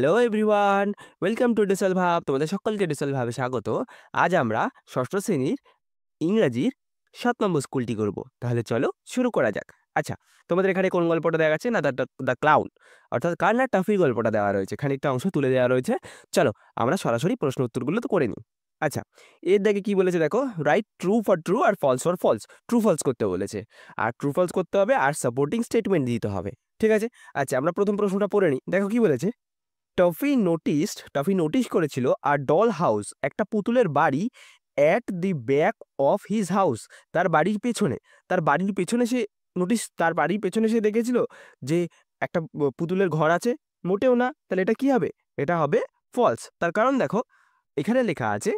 Hello everyone, welcome to diesel ভাব। তোমাদের সকলকে ডিসেল ভাবে স্বাগত। আজ আমরা ষষ্ঠ শ্রেণীর ইংরাজির ৭ নম্বর স্কুলটি করব। তাহলে চলো শুরু করা যাক। আচ্ছা, তোমাদের এখানে কোন গল্পটা দেওয়া আছে না? দ্য ক্লাউন, অর্থাৎ কার না টাফি গল্পটা দেওয়া রয়েছে, খানিকটা অংশ তুলে দেওয়া রয়েছে। চলো আমরা সরাসরি প্রশ্ন উত্তরগুলো তো করে নিই। আচ্ছা, এর দেখে কি বলেছে দেখো, রাইট ট্রু ফর ট্রু আর false for false. True false করতে বলেছে, আর ট্রু ফলস করতে হবে আর সাপোর্টিং স্টেটমেন্ট দিতে হবে। ঠিক আছে। আচ্ছা, আমরা প্রথম প্রশ্নটা পড়ে নিই। দেখো কি বলেছে। টফি নোটিস করেছিল আর ডল হাউস, একটা পুতুলের বাড়ি, at the back of his house, তার বাড়ির পেছনে। তার বাড়ির পেছনে সে দেখেছিল যে একটা পুতুলের ঘর আছে। মোটেও না, তাহলে এটা কি হবে? এটা হবে ফলস। তার কারণ দেখো, এখানে লেখা আছে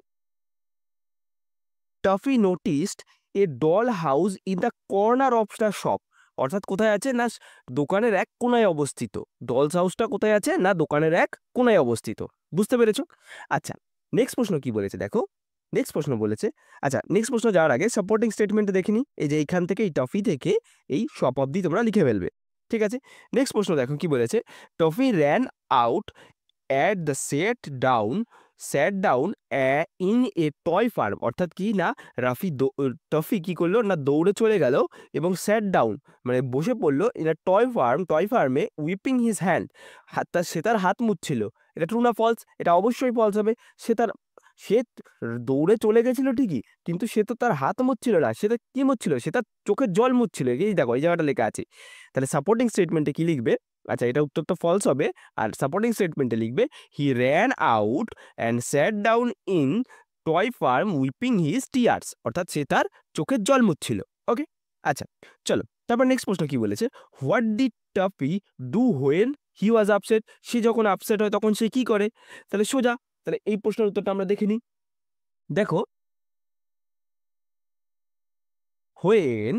toffee noticed a doll house in the corner of the shop, অর্থাৎ কোথায় আছে না, দোকানের এক কোনায় অবস্থিত। ডলস হাউসটা কোথায় আছে না, দোকানের এক কোনায় অবস্থিত। বুঝতে পেরেছো? আচ্ছা, নেক্সট প্রশ্ন কি বলেছে দেখো। নেক্সট প্রশ্ন যাওয়ার আগে সাপোর্টিং স্টেটমেন্টে দেখিনি। এই যে এইখান থেকে, এই টফি থেকে এই শপ অবধি তোমরা লিখে ফেলবে। ঠিক আছে। নেক্সট প্রশ্ন দেখো কি বলেছে। Toffee ran out at the sat down in a toy farm, অর্থাৎ কি না, টফি কি করলো না, দৌড়ে চলে গেল এবং স্যাট ডাউন মানে বসে পড়লো ইন আ টয় ফার্মে উইপিং হিজ হ্যান্ড, সে তার হাত মুছছিল। এটা ট্রু না ফলস? এটা অবশ্যই ফলস হবে। সে দৌড়ে চলে গেছিল ঠিকই, কিন্তু সে তো তার হাত মুছছিল না, সে তো কি মুছছিল, সে তার চোখের জল মুছছিল। এই দেখো, এই জায়গাটা লেখা আছে। তাহলে সাপোর্টিং স্টেটমেন্টে কি লিখবে? আচ্ছা, এটা উত্তর তো ফলস হবে। আর সাপোর্টিং স্টেটমেন্টে লিখবে he ran out and sat down in toy farm weeping his tears, অর্থাৎ সে তার চোখের জল মুছছিল। ওকে। আচ্ছা, চলো তারপর নেক্সট প্রশ্ন কি বলেছে। What did Toffee do when he was upset, সে যখন আপসেট হয় তখন সে কি করে? তাহলে সোজা, তাহলে এই প্রশ্নের উত্তরটা আমরা দেখে নিই। দেখো, when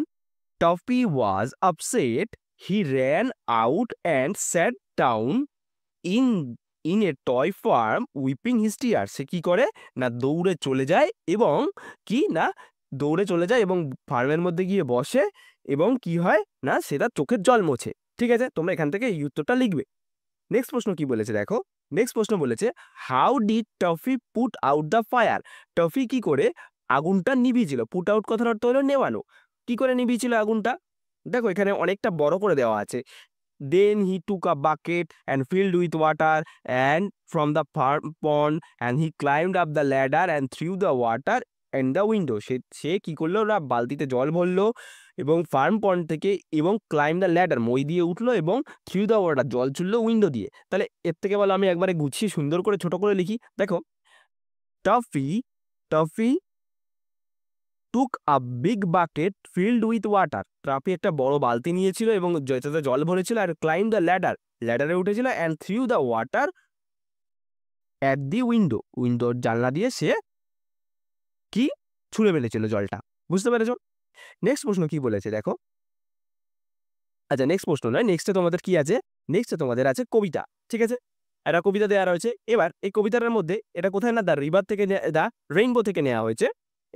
Toffee was upset he ran out and sat down in in a toy farm weeping his tear, সে কি করে না, দৌড়ে চলে যায় এবং ফার্মের মধ্যে গিয়ে বসে এবং কি হয় না, সে তার চোখের জল মোছে। ঠিক আছে, তোমরা এখান থেকে এই উত্তরটা লিখবে। নেক্সট প্রশ্ন কি বলেছে দেখো। নেক্সট প্রশ্ন বলেছে how did toffee put out the fire, toffee কি করে আগুনটা নিভিয়েছিল? পুট আউট কথার অর্থ হলো নেভানো। কি করে নিভিয়েছিল আগুনটা? দেখো, এখানে অনেকটা বড় করে দেওয়া আছে। Then he took a bucket and filled with water and from the pond and he climbed up the ladder and threw the water in the window. সে কি করলো না, বালতিতে জল ভরলো এবং ফার্ম পন্ড থেকে, এবং ক্লাইম দ্য ল্যাডার মই দিয়ে উঠলো এবং থ্রু দ্য ওয়াটার জল ছুড়লো উইন্ডো দিয়ে। তাহলে এর থেকে বলো, আমি একবারে গুছিয়ে সুন্দর করে ছোট করে লিখি। দেখো, Toffee Toffee took a big bucket filled with water, Toffee একটা বড় বালতি নিয়েছিল এবং যেটাতে জল ভরেছিল, আর ক্লাইম দ্য ল্যাডারে উঠেছিল, and threw the water at the উইন্ডোর জানলা দিয়ে সে কি ছুঁড়ে ফেলেছিল জলটা। বুঝতে পেরেছো? নেক্সট প্রশ্ন কি বলেছে দেখো। আচ্ছা, নেক্সট প্রশ্ন নয়, নেক্সটে তোমাদের কি আছে, নেক্সটে তোমাদের আছে কবিতা। ঠিক আছে, একটা কবিতা দেওয়া রয়েছে। এবার এই কবিতাটার মধ্যে এটা কোথায় না, দ্য রিভার থেকে, দ্য রেইনবো থেকে নেওয়া হয়েছে।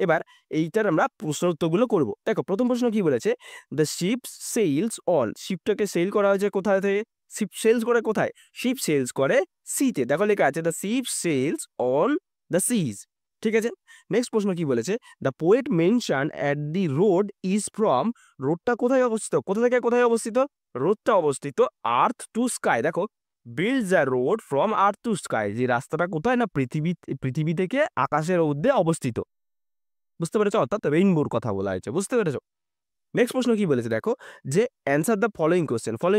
এবার এইটার আমরা প্রশ্ন উত্তরগুলো করবো। দেখো, প্রথম প্রশ্ন কি বলেছে, দ্য শিপ সেলস অন, শিপটাকে সেল করা হয়েছে কোথায় থেকে? শিপ সেলস করে কোথায়? শিপ সেলস করে সিতে। দেখো লেখা আছে the ship sails on the seas. ঠিক আছে। নেক্সট প্রশ্ন কি বলেছে, the poet mention at the road is from, রোডটা কোথায় অবস্থিত? কোথা থেকে কোথায় অবস্থিত? রোডটা অবস্থিত আর্থ টু স্কাই। দেখো, build the road from earth to sky, যে রাস্তাটা কোথায় না, পৃথিবী থেকে আকাশের ঊর্ধ্বে অবস্থিত। বুঝতে পেরেছো? অর্থাৎ রেইনবোর কথা বলা হয়েছে। বুঝতে পেরেছো? নেক্সট প্রশ্ন কি বলেছে দেখো, যে অ্যান্সার দ্য ফলোইং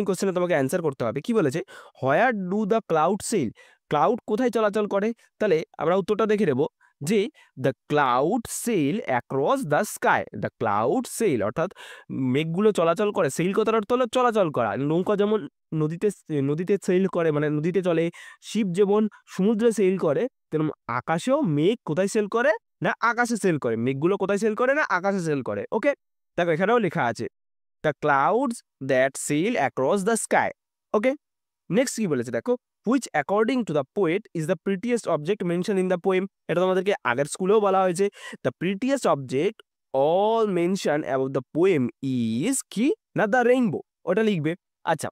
কোশ্চেনে তোমাকে অ্যান্সার করতে হবে। কি বলেছে, where do the cloud sail, cloud কোথায় চলাচল করে? তাহলে আমরা উত্তরটা দেখে নেব, যে the cloud sail across the sky. The cloud sail অর্থাৎ মেঘগুলো চলাচল করে। সেল কথার অর্থ হলো চলাচল করা। নৌকা যেমন নদীতে নদীতে সেল করে, মানে নদীতে চলে, শিপ যেমন সমুদ্রে সেল করে, তেমন আকাশেও মেঘ কোথায় সেল করে না, আকাশে সেল করে। মেঘগুলো কোথায় সেল করে না, আকাশে সেল করে। ওকে। দেখো, এখানেও লেখা আছে the clouds that sail across the sky. Okay. Next কি বলেছে দেখো, which according to the poet is the prettiest object mention in the poem. এটা তোমাদেরকে আগের স্কুলেও বলা হয়েছে। The prettiest object all mention about the poem is কি না, দ্য রেইনবো। ওটা লিখবে। আচ্ছা,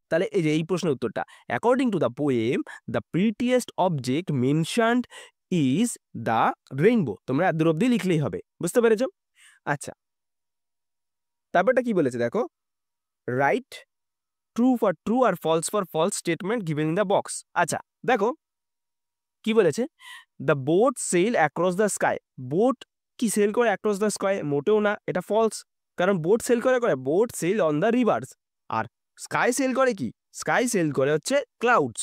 তাহলে এই যে এই প্রশ্নের উত্তরটা, according to the poem the prettiest object mentioned is the rainbow. তোমরা এত দূর অব্দি লিখলেই হবে, বুঝতে পেরেছো? আচ্ছা, তারপরটা কি বলেছে দেখো, রাইট ট্রু ফর ট্রু আর false for false statement given in the box. আচ্ছা দেখো কি বলেছে, the boat sail across the sky. Boat কি সেল করে অ্যাক্রস দ্য স্কাই? মোটেও না, এটা ফলস। কারণ বোট সেল করে boat sail on the rivers, আর স্কাই সেল করে কি? স্কাই সেল করে হচ্ছে ক্লাউডস।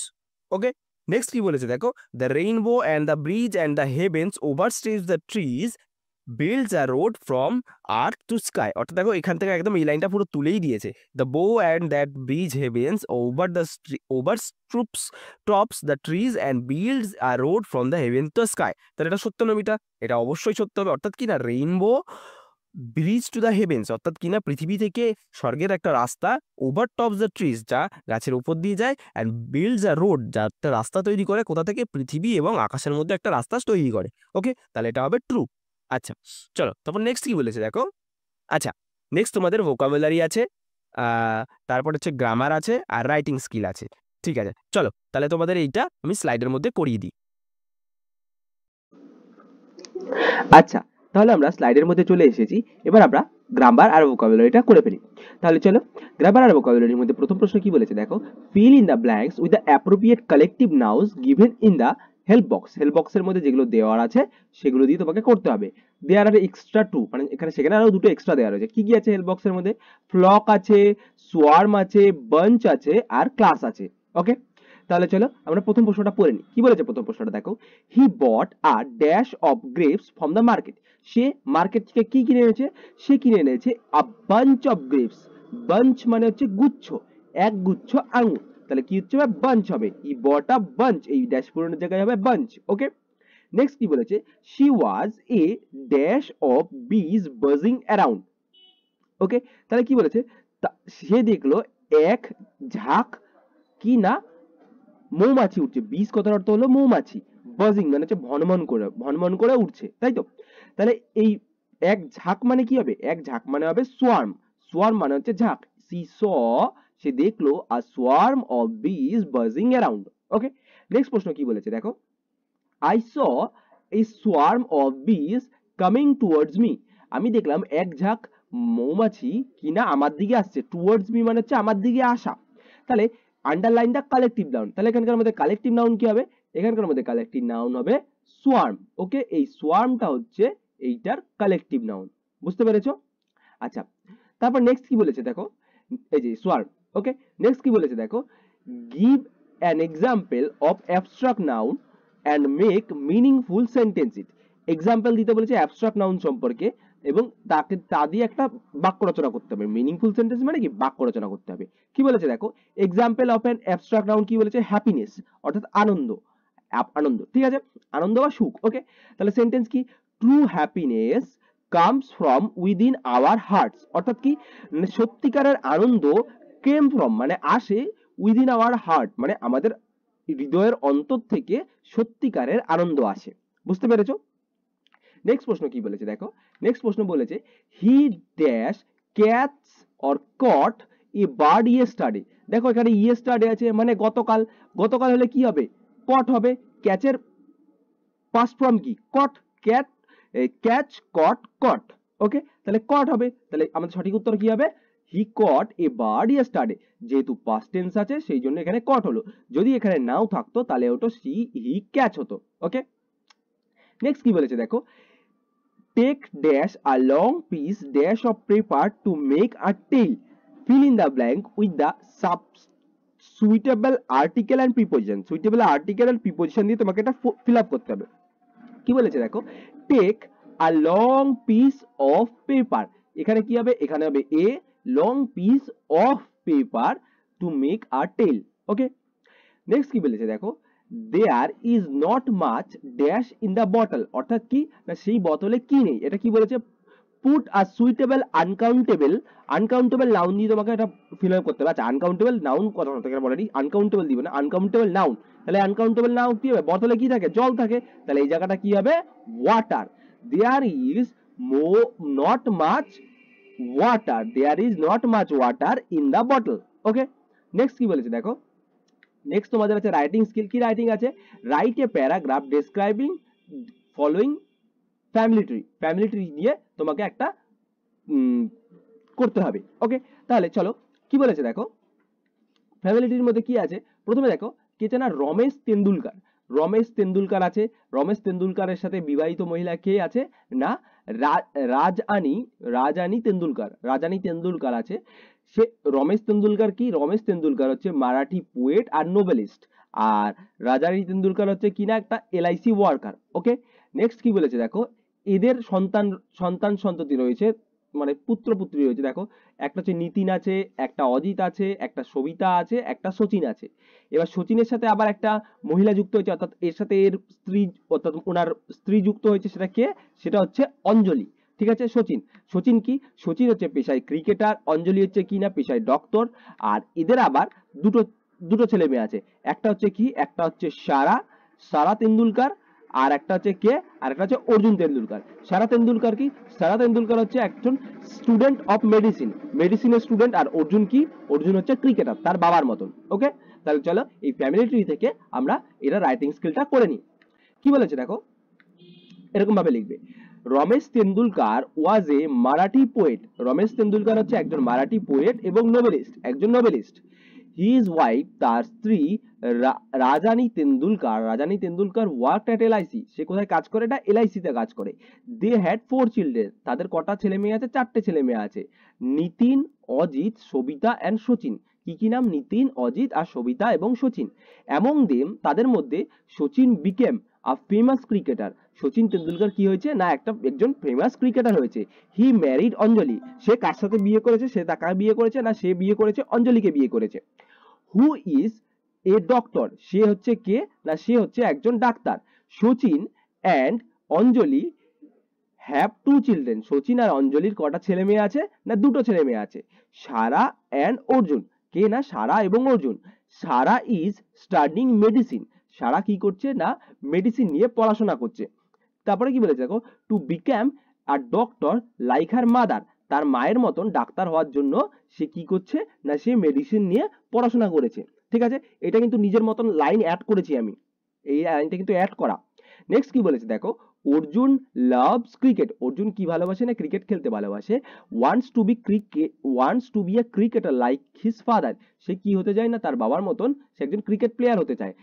ওকে, নেক্সট কি বলেছে দেখো, the rainbow and the bridge and the heavens over stage the trees builds a road from earth to sky. অর্থাৎ দেখো এখান থেকে একদম এই লাইনটা পুরো তুলেই দিয়েছে, the bow and that bridge heavens over the troops tops the trees and builds a road from the heaven to sky. তাহলে এটা সত্য নবিটা, এটা অবশ্যই সত্য হবে। অর্থাৎ কি না, rainbow bridge to the heavens, অর্থাৎ কিনা পৃথিবী থেকে স্বর্গের একটা রাস্তা, ওভার টপস দ্য ট্রিজ, যা গাছের উপর দিয়ে যায়, অ্যান্ড বিল্ডস আ রোড, যা একটা রাস্তা তৈরি করে, কোথা থেকে? পৃথিবী এবং আকাশের মধ্যে একটা রাস্তা তৈরি করে। ওকে, তাহলে এটা হবে ট্রু। আচ্ছা চলো, তারপর নেক্সট কি বলেছে দেখো। আচ্ছা, নেক্সট তোমাদের ভোকাবুলারি আছে, তারপর হচ্ছে গ্রামার আছে, আর রাইটিং স্কিল আছে। ঠিক আছে, চলো তাহলে তোমাদের এইটা আমি স্লাইডের মধ্যে করিয়ে দিই। আচ্ছা, তাহলে আমরা স্লাইডের মধ্যে চলে এসেছি। এবার আমরা গ্রামার আর ভোকাবুলারিটা করে ফেলি। তাহলে চলো, গ্রামার আর ভোকাবুলারির মধ্যে প্রথম প্রশ্ন কি বলেছে দেখো, feel in the blanks with the appropriate collective nouns given in the help box. Help বক্সের মধ্যে যেগুলো দেওয়ার আছে সেগুলো দিয়ে তোমাকে করতে হবে। দেয়ার আর এক্সট্রা টু, মানে এখানে সেখানে আরো দুটো এক্সট্রা দেওয়া রয়েছে। কি কি আছে হেল্প বক্সের মধ্যে? ফ্লক আছে, সোয়ার্ম আছে, বাঞ্চ আছে, আর ক্লাস আছে। ওকে, তাহলে চলো আমরা প্রথম প্রশ্নটা পড়ে নিই। কি বলেছে প্রথম প্রশ্নটা দেখো, he bought a dash of grapes from the market. সে মার্কেট থেকে কি কিনে এনেছে? সে কিনে এনেছে a bunch of grapes. Bunch মানে হচ্ছে গুচ্ছ, এক গুচ্ছ আঙুর। তাহলে কি হচ্ছে? বাঞ্চ হবে। হি বট আ বাঞ্চ, এই ড্যাশ পূরণের জায়গায় হবে বাঞ্চ। ওকে, নেক্সট কি বলেছে, she was a dash of বিজ বাজিং অ্যারাউন্ড। ওকে, তাহলে কি বলেছে, সে দেখলো এক ঝাঁক কি না মৌমাছি উঠছে। বিজ কথার অর্থ হলো মৌমাছি, বাজিং মানে হচ্ছে ভনমন করে উঠছে, তাই তো? তাহলে এই এক ঝাঁক মানে কি হবে? এক ঝাঁক মানে হবে সোয়ার্ম। সোয়ার্ম মানে হচ্ছে ঝাঁক। সে দেখলো আ সোয়ার্ম অফ বিজ বাজিং অ্যারাউন্ড। ওকে, নেক্সট প্রশ্ন কি বলেছে দেখো, I saw A swarm of বিজ কামিং টুয়ার্ডস মি। আমি দেখলাম এক ঝাঁক মৌমাছি কিনা আমার দিকে আসছে। টুয়ার্ডস মি মানে হচ্ছে আমার দিকে আসা। তাহলে আন্ডারলাইন দা কালেকটিভ নাউন। তাহলে এখানকার মধ্যে কালেকটিভ নাউন কি হবে? এখানকার মধ্যে কালেকটিভ নাউন হবে সোয়ার্ম। ওকে, এই সোয়ার্মটা হচ্ছে এইটার কালেকটিভ নাউন। বুঝতে পেরেছো? আচ্ছা, তারপর নেক্সট কি বলেছে দেখো, এই যে সোয়ার্ম। ওকে, নেক্সট কি বলেছে দেখো, give an example of abstract noun and make meaningful sentence it. Example দিতে বলেছে অ্যাবস্ট্রাক্ট নাউন সম্পর্কে, এবং তা দিয়ে একটা বাক্য রচনা করতে হবে। মিনিংফুল সেন্টেন্স মানে কি? বাক্য রচনা করতে হবে। কি বলেছে দেখো, example of an abstract noun কি বলেছে? হ্যাপিনেস, অর্থাৎ আনন্দ। আনন্দ, ঠিক আছে, আনন্দ বা সুখ। ওকে, তাহলে সেন্টেন্স কি? True happiness comes from within hour hertz. অর্থাৎ কি? মানে সত্যিকারের আনন্দ কেম ফ্রম মানে আসে, উইদিন আওয়ার হার্ট মানে আমাদের হৃদয়ের অন্তর থেকে সত্যিকারের আনন্দ আসে। বুঝতে পেরেছো? নেক্সট প্রশ্ন কি বলেছে দেখো, নেক্সট প্রশ্ন বলেছে, he dash cats or caught a bird yesterday. দেখো এখানে ইয়েস্টারডে আছে, মানে গতকাল। গতকাল হলে কি হবে? কট হবে। ক্যাচের পাস্ট ফর্ম কি? কট। ক্যাট, ক্যাচ, কট, কট। ওকে, তাহলে কট হবে। তাহলে আমাদের সঠিক উত্তর কি হবে? হি কট এ বার্ড ইয়েস্টারডে। যেহেতু পাস্ট টেন্স আছে সেই জন্য এখানে কট হলো। যদি এখানে নাও থাকতো তাহলে ওটা হি ক্যাচ হতো। ওকে, নেক্সট কি বলেছে দেখো, take dash a long piece dash of paper to make a tale. Fill in the blank with the sub suitable article and preposition. Suitable article and preposition দিয়ে তোমাকে এটা ফিল আপ করতে হবে। কি বলেছে দেখো, take a long piece of paper. এখানে কি হবে? এখানে হবে a long piece of paper to make a tale. Okay, next কি বলেছে দেখো, there is not much dash in the bottle. অর্থাৎ কি না, সেই বোতলে কি নেই। এটা কি বলেছে? পুট আ সুইটেবল আনকাউন্টেবল। আনকাউন্টেবল নাউন দিয়ে তোমাকে এটা ফিল আপ করতে হবে। আচ্ছা, আনকাউন্টেবল নাউন কথা থেকে বলেনি, আনকাউন্টেবল দিবে না, আনকাউন্টেবল নাউন। তাহলে আনকাউন্টেবল নাউন কি হবে? বোতলে কি থাকে? জল থাকে। তাহলে এই জায়গাটা কি হবে? Water. There is not much water, there is not much water in the bottle. Okay, next কি বলেছে দেখো, নেক্সট তোমাদের আছে রাইটিং স্কিল। কি রাইটিং আছে, write a paragraph describing following family tree. Family tree দিয়ে তোমাকে একটা করতে হবে। ওকে, তাহলে চলো কি বলেছে দেখো, ফ্যামিলি ট্রির মধ্যে কি আছে, প্রথমে দেখো কে চেনা, রমেশ তেন্ডুলকার। রমেশ তেন্ডুলকার আছে। রমেশ তেন্ডুলকারের সাথে বিবাহিত মহিলা কে আছে না, রাজানি তেন্ডুলকার। রাজানি তেন্ডুলকার আছে। সে রমেশ তেন্ডুলকার কি, রমেশ তেন্ডুলকার হচ্ছে মারাঠি পোয়েট আর নোবেলিস্ট, আর রাজানি তেন্ডুলকার হচ্ছে কিনা একটা এলআইসি ওয়ার্কার। ওকে, নেক্সট কি বলেছে দেখো, এদের সন্তান সন্ততি রয়েছে, মানে পুত্র পুত্রী রয়েছে। দেখো একটা হচ্ছে নিতিন আছে, একটা অজিত আছে, একটা সবিতা আছে, একটা সচিন আছে। এবার সচিনের সাথে আবার একটা মহিলা যুক্ত হয়েছে, অর্থাৎ এর সাথে এর স্ত্রী, অর্থাৎ ওনার স্ত্রী যুক্ত হয়েছে। সেটা কে, সেটা হচ্ছে অঞ্জলি। ঠিক আছে, সচিন। সচিন কি, সচিন হচ্ছে পেশায় ক্রিকেটার, অঞ্জলি হচ্ছে কি না পেশায় ডক্টর। আর এদের আবার দুটো দুটো ছেলে মেয়ে আছে। একটা হচ্ছে কি, একটা হচ্ছে সারা তেন্ডুলকার, আর একটা হচ্ছে কে, আর একটা হচ্ছে অর্জুন তেন্ডুলকার। সারা তেন্ডুলকার কি, সারা তেন্ডুলকার হচ্ছে একজন স্টুডেন্ট অফ মেডিসিনের স্টুডেন্ট। আর অর্জুন কি, অর্জুন হচ্ছে ক্রিকেটার, তার বাবার মতন। ওকে, তাহলে চলো এই ফ্যামিলি ট্রি থেকে আমরা এটা রাইটিং স্কিলটা করে নিই। কি বলেছে দেখো, এরকম ভাবে লিখবে, Ramesh Tendulkar was a Marathi poet. Ramesh Tendulkar হচ্ছে একজন মারাঠি পোয়েট এবং নোবেলিস্ট, একজন নোবেলিস্ট। হিজ ওয়াইফ, তার স্ত্রী Rajani Tendulkar worked at LIC. সে কোথায় কাজ করে, এটা এলআইসি তে কাজ করে। They had 4 children. তাদের কটা ছেলে মেয়ে আছে, 4টে ছেলে মেয়ে আছে। নিতিন, অজিত, সবিতা এন্ড সচিন। কি কি নাম, নিতিন, অজিত আর সবিতা এবং সচিন। অ্যামং দেম, তাদের মধ্যে Sachin became a famous cricketer. Sachin Tendulkar কি হয়েছে না, একজন ফেমাস ক্রিকেটার হয়েছে। হি ম্যারিড অঞ্জলি। সে কার সাথে বিয়ে করেছে, সে তাকে বিয়ে করেছে না, সে বিয়ে করেছে অঞ্জলিকে বিয়ে করেছে। Who is a doctor. সে হচ্ছে কে না, সে হচ্ছে একজন ডাক্তার। Sachin and Anjali have 2 children. Sachin আর অঞ্জলির কটা ছেলে মেয়ে আছে না, দুটো ছেলে মেয়ে আছে। সারা অ্যান্ড অর্জুন। কে না, সারা এবং Arjun. Sara is studying medicine. Sara কি করছে না, মেডিসিন নিয়ে পড়াশোনা করছে। তারপরে কি বলেছে দেখো, to become a doctor like her mother. তার মায়ের মতন ডাক্তার হওয়ার জন্য সে কি করছে না, সে মেডিসিন নিয়ে পড়াশোনা করেছে। ঠিক আছে, এটা কিন্তু নিজের মতন লাইন অ্যাড করেছি আমি, এই লাইনটা কিন্তু অ্যাড করা। নেক্সট কি বলেছে দেখো, অর্জুন লাভস ক্রিকেট। অর্জুন কি ভালোবাসে না, ক্রিকেট খেলতে ভালোবাসে। Wants to be a cricketer like his father. সে কি হতে চায় না, তার বাবার মতন সে একজন ক্রিকেট প্লেয়ার হতে চায়।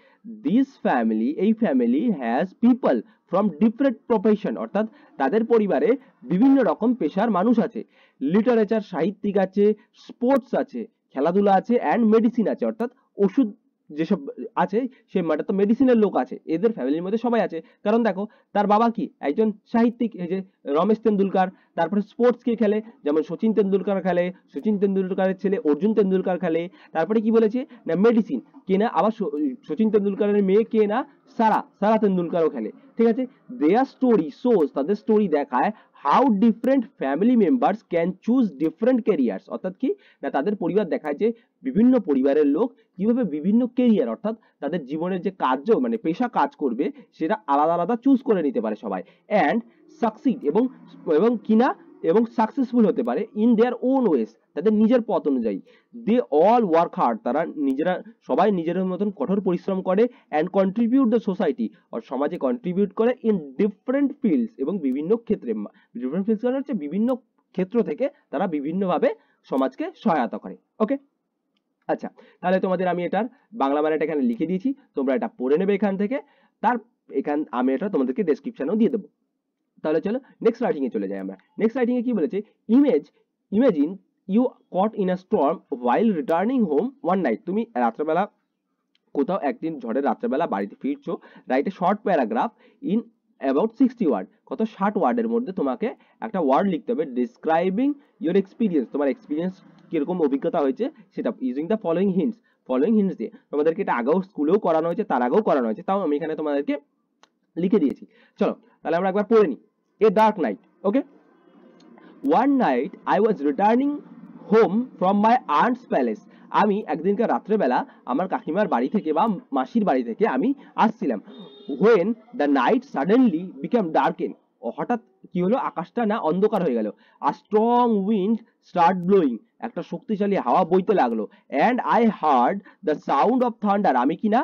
দিস ফ্যামিলি, এই family has people from different profession. অর্থাৎ তাদের পরিবারে বিভিন্ন রকম পেশার মানুষ আছে। লিটারেচার, সাহিত্যিক আছে, স্পোর্টস আছে, খেলাধুলা আছে, অ্যান্ড মেডিসিন আছে। অর্থাৎ ওষুধ যেসব আছে, সে মানে তো মেডিসিনের লোক আছে, এদের ফ্যামিলির মধ্যে সবাই আছে। কারণ দেখো তার বাবা কি, একজন সাহিত্যিক, এই যে রমেশ তেন্ডুলকার। তারপরে স্পোর্টস কে খেলে, যেমন সচিন তেন্ডুলকার খেলে, সচিন তেন্ডুলকারের ছেলে অর্জুন তেন্ডুলকার খেলে। তারপরে কি বলেছে না, মেডিসিন কে না, আবার সচিন তেন্ডুলকারের মেয়ে কে না, সারা তেন্ডুলকারও খেলে। ঠিক আছে, দেয়ার স্টোরি শোজ, তাদের স্টোরি দেখায় how different family members can choose different carriers. অর্থাৎ কি না, তাদের পরিবার দেখায় যে বিভিন্ন পরিবারের লোক কিভাবে বিভিন্ন কেরিয়ার, অর্থাৎ তাদের জীবনের যে কার্য মানে পেশা কাজ করবে, সেটা আলাদা আলাদা চুজ করে নিতে পারে সবাই। অ্যান্ড সাকসিড, এবং কিনা এবং সাকসেসফুল হতে পারে ইন দেয়ার ওন ওয়েস, তাদের নিজের পথ অনুযায়ী। দে অল ওয়ার্ক হার্ড, তারা নিজেরা সবাই নিজের মতন কঠোর পরিশ্রম করে। অ্যান্ড কন্ট্রিবিউট দ্য সোসাইটি, আর সমাজে কন্ট্রিবিউট করে ইন ডিফারেন্ট ফিল্ডস, এবং বিভিন্ন ক্ষেত্রে। ডিফারেন্ট ফিল্ডস মানে হচ্ছে বিভিন্ন ক্ষেত্র থেকে তারা বিভিন্নভাবে সমাজকে সহায়তা করে। ওকে, আচ্ছা, তাহলে তোমাদের আমি এটার বাংলা মানেটা এখানে লিখে দিয়েছি, তোমরা এটা পড়ে নেবে এখান থেকে। আমি এটা তোমাদেরকে ডেসক্রিপশনেও দিয়ে দেবো। তাহলে চলো নেক্সট রাইটিং এ চলে যাই আমরা। নেক্সট রাইটিং এ কি বলেছে, imagine you caught in a storm while returning home one night. তুমি রাত্রেবেলা কোথাও একদিন ঝড়ের রাত্রেবেলা বাড়িতে ফিরছো। Write a short paragraph in about 60 word. কত 60 ওয়ার্ডের মধ্যে তোমাকে একটা ওয়ার্ড লিখতে হবে ডিসক্রাইবিং ইউর এক্সপিরিয়েন্স। তোমার এক্সপিরিয়েন্স কিরকম অভিজ্ঞতা হয়েছে সেটা, ইউজিং দ্য ফলোইং হিন্টস দিয়ে। তোমাদেরকে এটা আগেও স্কুলেও করানো হয়েছে, তার আগেও করানো হয়েছে, তাও আমি এখানে তোমাদেরকে লিখে দিয়েছি। চলো তাহলে আমরা একবার পড়ে নিই। A dark night. Okay, one night I was returning home from my aunts palace. আমি একদিনকার রাত্রেবেলা আমার কাকিমার বাড়ি থেকে বা মাসির বাড়ি থেকে আমি আসছিলাম। When the night suddenly became darken. হঠাৎ কি হলো, আকাশটা না অন্ধকার হয়ে গেল। A strong wind start blowing, একটা শক্তিশালী হাওয়া বইতে লাগলো। And I heard the sound of thunder, আমি কিনা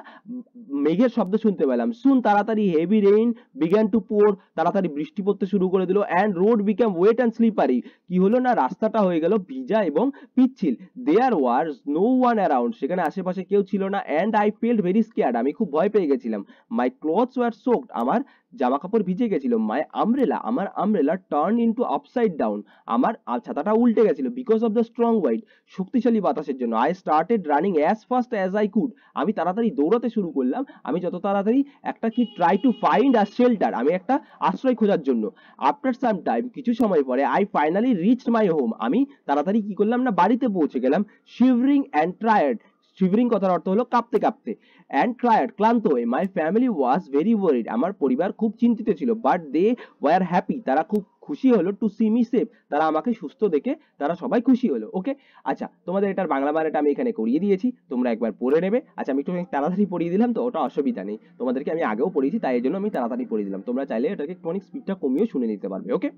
মেঘের শব্দ শুনতে পেলাম। সুন, তাড়াতাড়ি heavy rain began to pour, তাড়াতাড়ি বৃষ্টি পড়তে শুরু করে দিল। And road became wet and slippery, কি হলো না রাস্তাটা হয়ে গেল ভিজা এবং পিচ্ছিল। দেয়ার ওয়াজ নো ওয়ান অ্যারাউন্ড, সেখানে আশেপাশে কেউ ছিল না। And I felt very scared, আমি খুব ভয় পেয়ে গেছিলাম। মাই ক্লথস ওয়ার সোকড, আমার জামা কাপড় ভিজে গেছিল। মাই আমব্রেলা, আমার umbrella turn into upside down, আমার ছাতাটা উল্টে গেছিল। Because of the strong wide, শক্তিশালী বাতাসের জন্য। I started running as fast as I could, আমি তাড়াতাড়ি দৌড়াতে শুরু করলাম, আমি যত তাড়াতাড়ি একটা কি try to find a shelter, আমি একটা আশ্রয় খোঁজার জন্য। আফটার সাম টাইম, কিছু সময় পরে, I finally reached my home, আমি তাড়াতাড়ি কি করলাম না বাড়িতে পৌঁছে গেলাম। শিভরিং অ্যান্ড ট্রায়ার্ড, শিভরিং কথার অর্থ হলো কাঁপতে কাঁপতে, অ্যান্ড ট্রায়ার্ড ক্লান্ত হয়ে। My family was very worried, আমার পরিবার খুব চিন্তিত ছিল। বাট দে ওয়ার হ্যাপি, তারা খুব খুশি হলো। টু সি মি সেফ, তারা আমাকে সুস্থ দেখে তারা সবাই খুশি হলো। ওকে, আচ্ছা তোমাদের এটার বাংলা বানানটা আমি এখানে করিয়ে দিয়েছি, তোমরা একবার পড়ে নেবে। আচ্ছা আমি একটু তাড়াতাড়ি পড়িয়ে দিলাম, তো ওটা অসুবিধা নেই, তোমাদেরকে আমি আগেও পড়িয়েছি তাই এই জন্য আমি তাড়াতাড়ি পড়িয়ে দিলাম। তোমরা চাইলে এটাকে একটু স্পিডটা কমিয়েও শুনে নিতে পারবে। ওকে,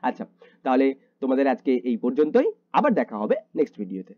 আচ্ছা তাহলে তোমাদের আজকে এই পর্যন্তই, আবার দেখা হবে নেক্সট ভিডিওতে।